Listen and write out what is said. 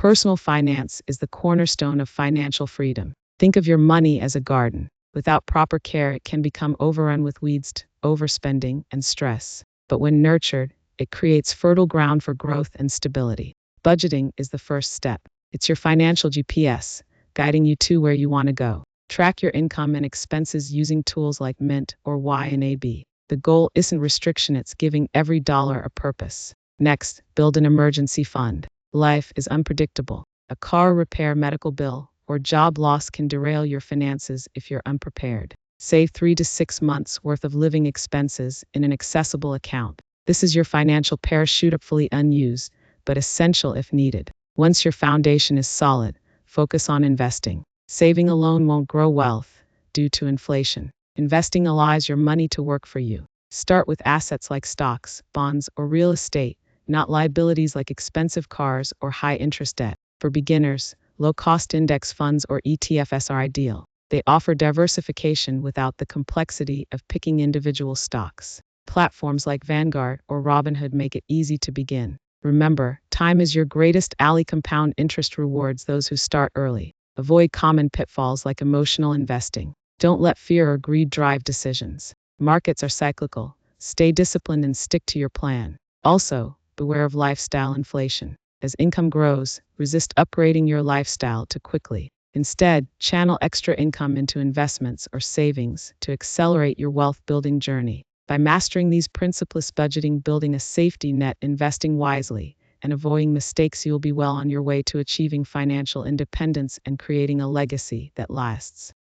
Personal finance is the cornerstone of financial freedom. Think of your money as a garden. Without proper care, it can become overrun with weeds, overspending, and stress. But when nurtured, it creates fertile ground for growth and stability. Budgeting is the first step. It's your financial GPS, guiding you to where you want to go. Track your income and expenses using tools like Mint or YNAB. The goal isn't restriction, it's giving every dollar a purpose. Next, build an emergency fund. Life is unpredictable. A car repair, medical bill, or job loss can derail your finances if you're unprepared. Save 3 to 6 months worth of living expenses in an accessible account. This is your financial parachute, fully unused, but essential if needed. Once your foundation is solid, focus on investing. Saving alone won't grow wealth due to inflation. Investing allows your money to work for you. Start with assets like stocks, bonds, or real estate, not liabilities like expensive cars or high-interest debt. For beginners, low-cost index funds or ETFs are ideal. They offer diversification without the complexity of picking individual stocks. Platforms like Vanguard or Robinhood make it easy to begin. Remember, time is your greatest ally. Compound interest rewards those who start early. Avoid common pitfalls like emotional investing. Don't let fear or greed drive decisions. Markets are cyclical. Stay disciplined and stick to your plan. Also, beware of lifestyle inflation. As income grows, resist upgrading your lifestyle too quickly. Instead, channel extra income into investments or savings to accelerate your wealth-building journey. By mastering these principles, budgeting, building a safety net, investing wisely, and avoiding mistakes, you'll be well on your way to achieving financial independence and creating a legacy that lasts.